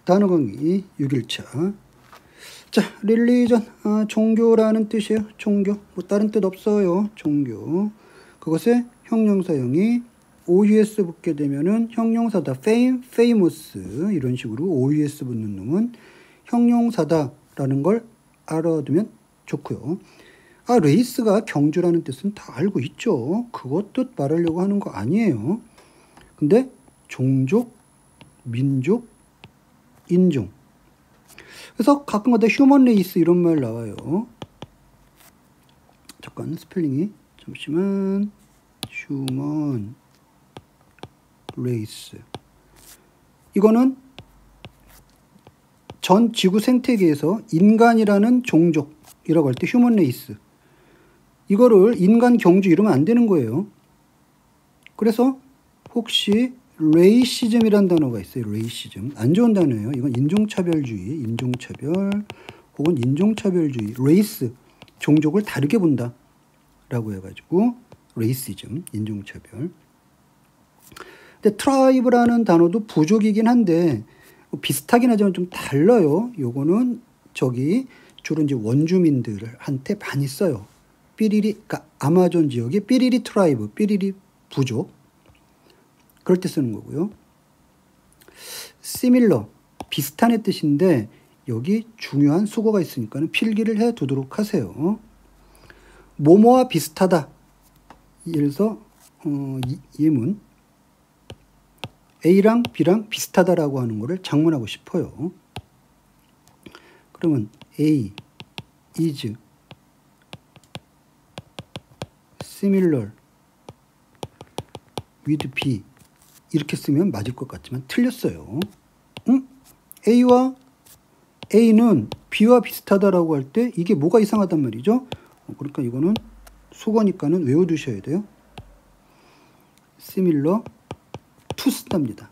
단어 강의 6일차. 자, 릴리전, 종교라는 뜻이에요. 종교. 뭐 다른 뜻 없어요. 종교. 그것에 형용사형이 OUS 붙게 되면은 형용사다. fame, famous 이런 식으로 OUS 붙는 놈은 형용사다라는 걸 알아두면 좋고요. 레이스가 경주라는 뜻은 다 알고 있죠. 그것 뜻 말하려고 하는 거 아니에요. 근데 종족, 민족, 인종. 그래서 가끔가다 휴먼 레이스 이런 말 나와요. 잠깐 스펠링이 잠시만. 휴먼 레이스. 이거는 전 지구 생태계에서 인간이라는 종족이라고 할 때 휴먼 레이스. 이거를 인간 경주 이러면 안 되는 거예요. 그래서 혹시 레이시즘이란 단어가 있어요. 레이시즘. 안 좋은 단어예요. 이건 인종차별주의, 인종차별 혹은 인종차별주의. 레이스, 종족을 다르게 본다 라고 해가지고 레이시즘, 인종차별. 근데 트라이브라는 단어도 부족이긴 한데 비슷하긴 하지만 좀 달라요. 요거는 주로 이제 원주민들한테 많이 써요. 삐리리, 그러니까 아마존 지역의 삐리리 트라이브, 삐리리 부족. 그럴 때 쓰는 거고요. similar, 비슷한의 뜻인데 여기 중요한 수거가 있으니까 필기를 해 두도록 하세요. 뭐뭐와 비슷하다. 예를 들어서 예문 A랑 B랑 비슷하다라고 하는 거를 작문하고 싶어요. 그러면 A is similar with B 이렇게 쓰면 맞을 것 같지만 틀렸어요. A는 B와 비슷하다라고 할 때 이게 뭐가 이상하단 말이죠. 그러니까 이거는 수거니까는 외워두셔야 돼요. similar to 쓴답니다.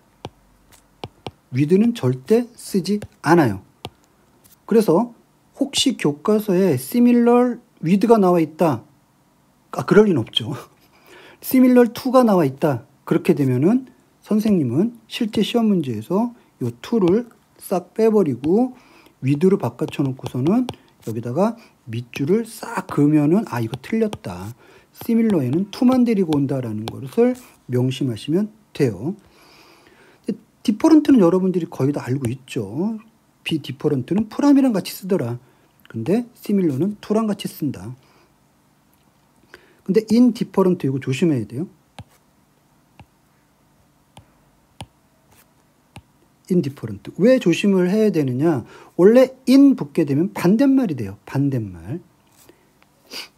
with는 절대 쓰지 않아요. 그래서 혹시 교과서에 similar with가 나와 있다. 그럴 리는 없죠. similar to가 나와 있다. 그렇게 되면은 선생님은 실제 시험 문제에서 이 to를 싹 빼버리고 with로 바꿔쳐 놓고서는 여기다가 밑줄을 싹 그으면은 이거 틀렸다. similar에는 to만 데리고 온다라는 것을 명심하시면 돼요. different는 여러분들이 거의 다 알고 있죠. different는 프람이랑 같이 쓰더라. 근데 similar는 to랑 같이 쓴다. 근데 indifferent 이거 조심해야 돼요. indifferent. 왜 조심을 해야 되느냐? 원래 in 붙게 되면 반대말이 돼요.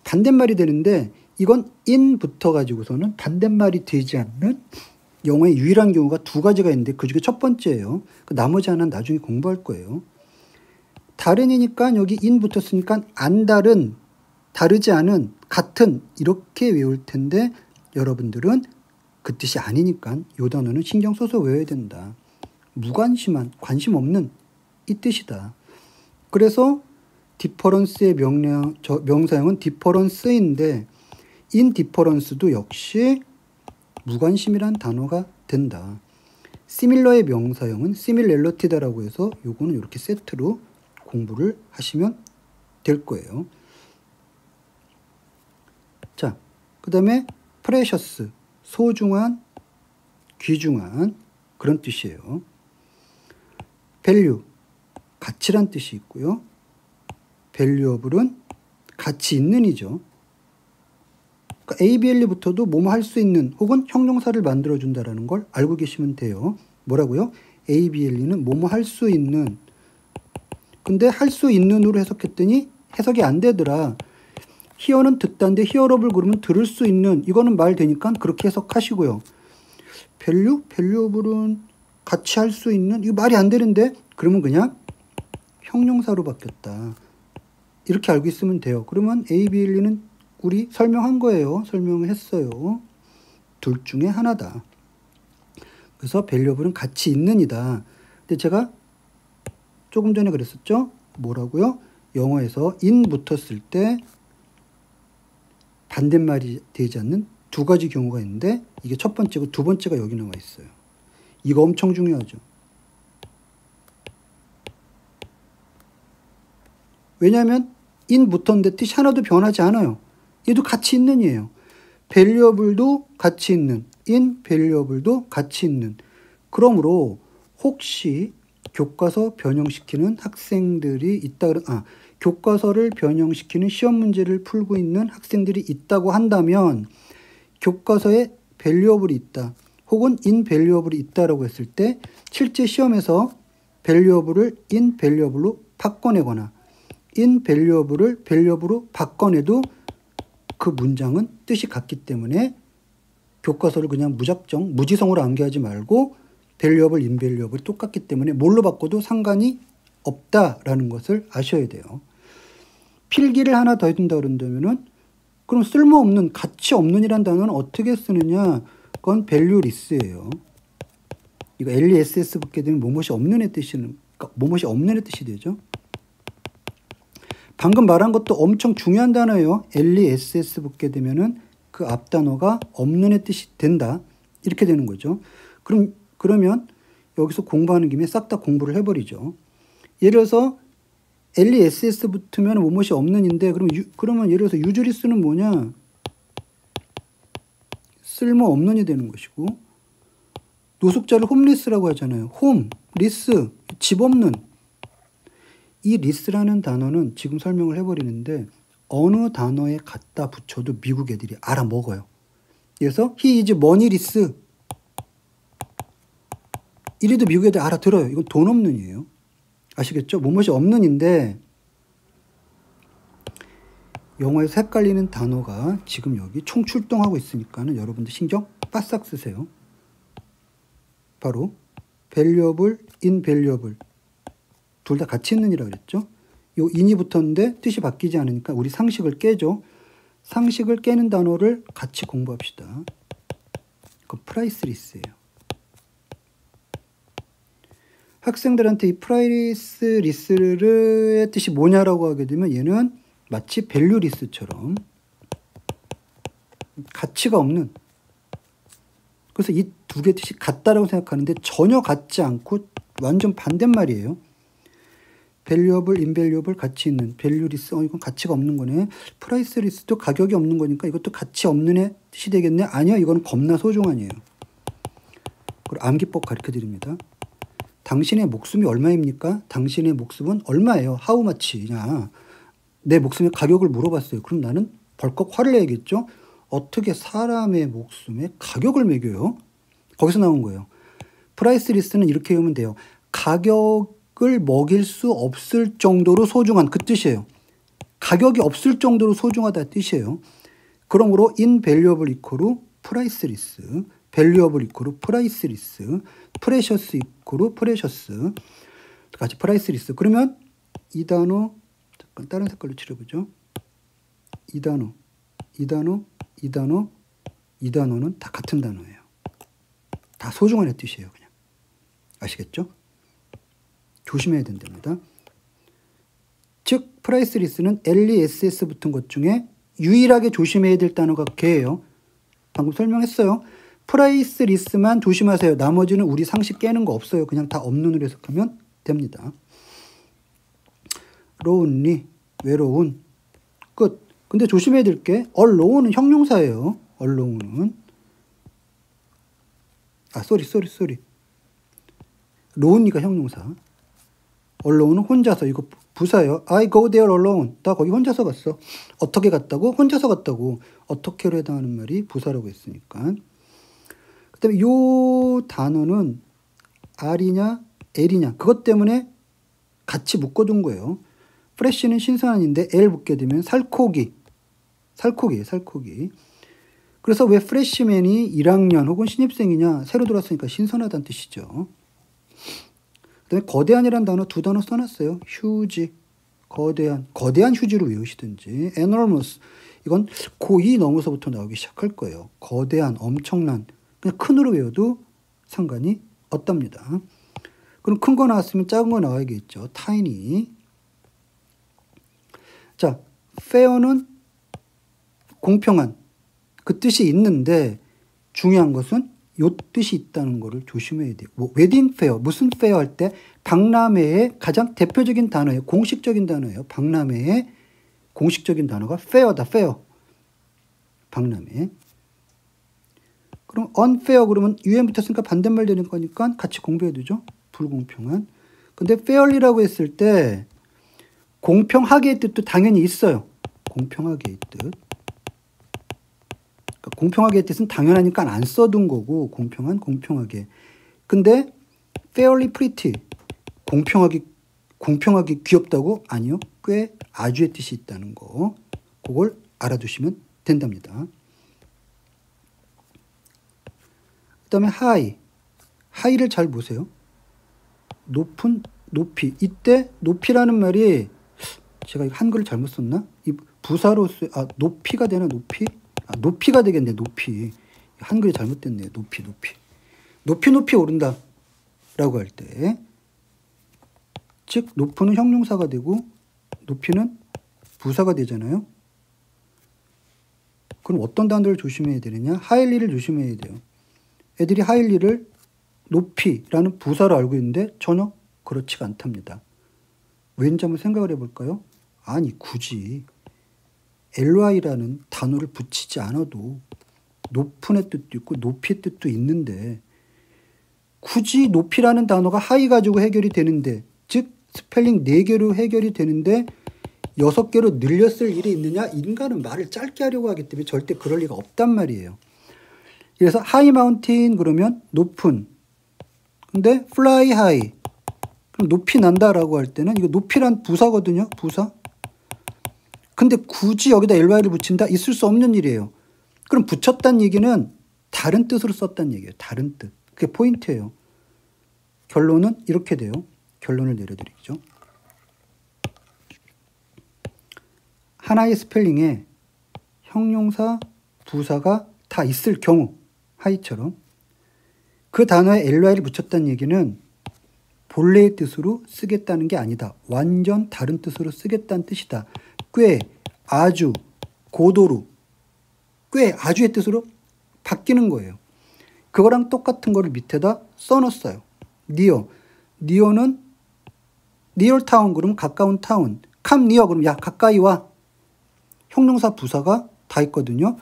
반대말이 되는데 이건 in 붙어가지고서는 반대말이 되지 않는 영어의 유일한 경우가 두 가지가 있는데 그 중에 첫 번째예요. 나머지 하나는 나중에 공부할 거예요. 다른이니까 여기 in 붙었으니까 안 다른, 다르지 않은, 같은 이렇게 외울 텐데 여러분들은 그 뜻이 아니니까 이 단어는 신경 써서 외워야 된다. 무관심한, 관심 없는 이 뜻이다. 그래서 difference의 명사형은 difference인데 indifference도 역시 무관심이란 단어가 된다. similar의 명사형은 similarity다라고 해서 요거는 이렇게 세트로 공부를 하시면 될 거예요. 자, 그 다음에 precious, 소중한, 귀중한 그런 뜻이에요. value, 가치란 뜻이 있고요. valuable은 가치 있는 이죠. 그러니까 ABL부터도 뭐뭐 할 수 있는 혹은 형용사를 만들어준다라는 걸 알고 계시면 돼요. 뭐라고요? ABL는 뭐뭐 할 수 있는. 근데 할 수 있는으로 해석했더니 해석이 안 되더라. hear는 듣다인데 hearable 그러면 들을 수 있는. 이거는 말 되니까 그렇게 해석하시고요. valuable은 같이 할 수 있는. 이거 말이 안 되는데 그러면 그냥 형용사로 바뀌었다. 이렇게 알고 있으면 돼요. 그러면 ABL는 우리 설명한 거예요. 설명을 했어요. 둘 중에 하나다. 그래서 valuable은 가치 있는 이다. 근데 제가 조금 전에 그랬었죠? 뭐라고요? 영어에서 in 붙었을 때 반대말이 되지 않는 두 가지 경우가 있는데 이게 첫 번째고 두 번째가 여기 나와 있어요. 이거 엄청 중요하죠. 왜냐하면 in 붙었는데 뜻이 하나도 변하지 않아요. 얘도 가치 있는 이에요. valuable도 가치 있는, in valuable도 가치 있는. 그러므로 혹시 교과서 변형시키는 학생들이 있다, 교과서를 변형시키는 시험 문제를 풀고 있는 학생들이 있다고 한다면 교과서에 valuable이 있다 혹은 invaluable이 있다라고 했을 때 실제 시험에서 valuable을 invaluable로 바꿔내거나 invaluable을 valuable로 바꿔내도 그 문장은 뜻이 같기 때문에 교과서를 그냥 무작정 무지성으로 암기하지 말고 valuable, invaluable이 똑같기 때문에 뭘로 바꿔도 상관이 없다라는 것을 아셔야 돼요. 필기를 하나 더 해둔다 그런다면은 그럼 쓸모없는, 가치 없는이란 단어는 어떻게 쓰느냐? 그건 valueless예요. 이거 LESS 붙게 되면 뭐뭇이 없는의 뜻이는, 뭐뭇이 없는의 뜻이 되죠. 방금 말한 것도 엄청 중요한 단어예요. LESS 붙게 되면은 그 앞 단어가 없는의 뜻이 된다. 이렇게 되는 거죠. 그러면 여기서 공부하는 김에 싹 다 공부를 해버리죠. 예를 들어서 LESS 붙으면 뭐뭇이 없는인데 그러면 예를 들어서 유즈리스는 뭐냐? 쓸모없는이 되는 것이고 노숙자를 홈리스라고 하잖아요. 홈, 리스, 집 없는. 이 리스라는 단어는 지금 설명을 해버리는데 어느 단어에 갖다 붙여도 미국 애들이 알아먹어요. 그래서 he is moneyless. 이래도 미국 애들 알아들어요. 이건 돈 없는이에요. 아시겠죠? 뭐뭇이 없는인데 영어에서 헷갈리는 단어가 지금 여기 총출동하고 있으니까는 여러분들 신경 바싹 쓰세요. 바로 valuable, invaluable 둘 다 같이 있는이라고 그랬죠. 요 in이 붙었는데 뜻이 바뀌지 않으니까 우리 상식을 깨죠. 상식을 깨는 단어를 같이 공부합시다. 그 priceless예요. 학생들한테 이 priceless의 뜻이 뭐냐라고 하게 되면 얘는 마치 valueless처럼 가치가 없는, 그래서 이 두 개 뜻이 같다라고 생각하는데 전혀 같지 않고 완전 반대말이에요. valuable, invaluable 가치 있는, valueless 이건 가치가 없는 거네. priceless도 가격이 없는 거니까 이것도 가치 없는의 뜻이 되겠네. 아니요, 이건 겁나 소중한이에요. 그리고 암기법 가르쳐 드립니다. 당신의 목숨이 얼마입니까? 당신의 목숨은 얼마예요? How much냐? 내 목숨의 가격을 물어봤어요. 그럼 나는 벌컥 화를 내야겠죠? 어떻게 사람의 목숨에 가격을 매겨요? 거기서 나온 거예요. priceless는 이렇게 외우면 돼요. 가격을 먹일 수 없을 정도로 소중한, 그 뜻이에요. 가격이 없을 정도로 소중하다 뜻이에요. 그러므로 invaluable 이퀄 priceless, valuable 이퀄 priceless, precious 이퀄 precious, 같이 priceless. 그러면 이 단어 잠깐 다른 색깔로 칠해보죠. 이 단어, 이 단어, 이 단어, 이 단어는 다 같은 단어예요. 다 소중한 뜻이에요. 그냥 아시겠죠? 조심해야 된답니다. 즉 priceless는 LESS 붙은 것 중에 유일하게 조심해야 될 단어가 걔예요. 방금 설명했어요. priceless만 조심하세요. 나머지는 우리 상식 깨는 거 없어요. 그냥 다 없는으로 해석하면 됩니다. lonely, 외로운, 끝. 근데 조심해야 될 게 alone은 형용사예요. alone은 sorry. lonely가 형용사. alone은 혼자서, 이거 부사예요. I go there alone. 나 거기 혼자서 갔어. 어떻게 갔다고? 혼자서 갔다고. 어떻게로 해당하는 말이 부사라고 했으니까. 그 다음에 요 단어는 R이냐 L이냐 그것 때문에 같이 묶어둔 거예요. 프레쉬는 신선한인데 L 붙게 되면 살코기예요. 살코기. 그래서 왜 프레시맨이 1학년 혹은 신입생이냐, 새로 들어왔으니까 신선하다는 뜻이죠. 그 다음에 거대한이라는 단어 두 단어 써놨어요. 휴지, 거대한 휴지로 외우시든지 enormous, 이건 고2 넘어서부터 나오기 시작할 거예요. 거대한, 엄청난, 그냥 큰으로 외워도 상관이 없답니다. 그럼 큰 거 나왔으면 작은 거 나와야겠죠. tiny. 자, fair는 공평한, 그 뜻이 있는데 중요한 것은 요 뜻이 있다는 거를 조심해야 돼요. 뭐 웨딩 페어, 무슨 페어 할 때 박람회의 가장 대표적인 단어예요. 공식적인 단어예요. 박람회의 공식적인 단어가 페어다. 페어. 박람회. 그럼 unfair 그러면 un 붙었으니까 반대말 되는 거니까 같이 공부해야 되죠. 불공평한. 근데 fairly라고 했을 때 공평하게의 뜻도 당연히 있어요. 공평하게의 뜻. 그러니까 공평하게의 뜻은 당연하니까 안 써둔 거고 공평한, 공평하게. 근데 fairly pretty 공평하게 귀엽다고? 아니요. 꽤 아주의 뜻이 있다는 거. 그걸 알아두시면 된답니다. 그 다음에 high. high를 잘 보세요. 높은, 높이. 이때 높이라는 말이 제가 한글을 잘못 썼나? 이 부사로 높이가 되나 높이? 높이가 되겠네. 높이. 한글이 잘못됐네요. 높이. 높이 오른다 라고 할 때, 즉 높이는 형용사가 되고 높이는 부사가 되잖아요. 그럼 어떤 단어를 조심해야 되느냐? 하일리를 조심해야 돼요. 애들이 하일리를 높이라는 부사로 알고 있는데 전혀 그렇지가 않답니다. 왠지 한번 생각을 해볼까요? 아니 굳이 ly라는 단어를 붙이지 않아도 높은의 뜻도 있고 높이의 뜻도 있는데 굳이 높이라는 단어가 하이 가지고 해결이 되는데, 즉 스펠링 4개로 해결이 되는데 6개로 늘렸을 일이 있느냐? 인간은 말을 짧게 하려고 하기 때문에 절대 그럴 리가 없단 말이에요. 그래서 하이 마운틴 그러면 높은. 근데 fly high 그럼 높이 난다라고 할 때는 이거 높이란 부사거든요. 부사. 근데 굳이 여기다 ly를 붙인다? 있을 수 없는 일이에요. 그럼 붙였다는 얘기는 다른 뜻으로 썼다는 얘기예요. 다른 뜻. 그게 포인트예요. 결론은 이렇게 돼요. 결론을 내려드리죠. 하나의 스펠링에 형용사, 부사가 다 있을 경우, 하이처럼 그 단어에 ly를 붙였다는 얘기는 본래의 뜻으로 쓰겠다는 게 아니다. 완전 다른 뜻으로 쓰겠다는 뜻이다. 꽤, 아주, 고도로, 꽤, 아주의 뜻으로 바뀌는 거예요. 그거랑 똑같은 거를 밑에다 써놨어요. near. near는 near town 그러면 가까운 타운. come near 그러면 야 가까이 와. 형용사 부사가 다 있거든요.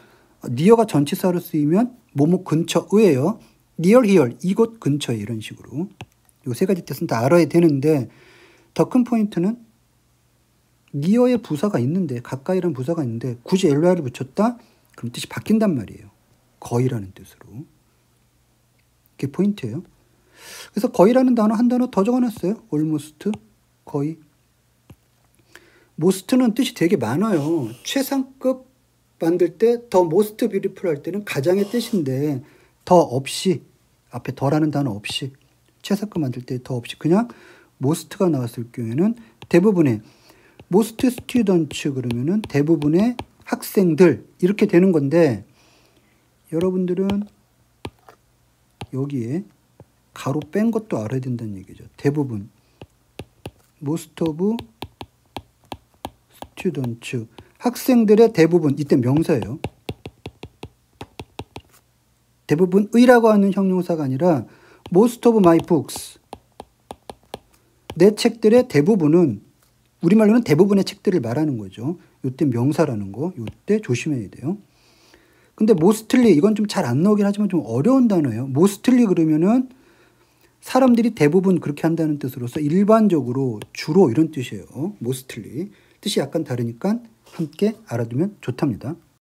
near가 전치사로 쓰이면 뭐뭐 근처의예요. near here 이곳 근처에 이런 식으로. 이 세 가지 뜻은 다 알아야 되는데 더 큰 포인트는 near의 부사가 있는데 가까이라는 부사가 있는데 굳이 ly를 붙였다? 그럼 뜻이 바뀐단 말이에요. 거의라는 뜻으로. 그게 포인트예요. 그래서 거의라는 단어 한 단어 더 적어놨어요. almost, 거의. most는 뜻이 되게 많아요. 최상급 만들 때 더 most beautiful 할 때는 가장의 뜻인데 더 없이, 앞에 더라는 단어 없이, 최상급 만들 때 더 없이 그냥 most가 나왔을 경우에는 대부분의 most students 그러면은 대부분의 학생들 이렇게 되는 건데, 여러분들은 여기에 가로 뺀 것도 알아야 된다는 얘기죠. 대부분 most of students 학생들의 대부분, 이때 명사예요. 대부분의라고 하는 형용사가 아니라 most of my books 내 책들의 대부분은, 우리말로는 대부분의 책들을 말하는 거죠. 이때 명사라는 거, 이때 조심해야 돼요. 근데 mostly 이건 좀 잘 안 나오긴 하지만 좀 어려운 단어예요. mostly 그러면은 사람들이 대부분 그렇게 한다는 뜻으로서 일반적으로, 주로 이런 뜻이에요. mostly. 뜻이 약간 다르니까 함께 알아두면 좋답니다.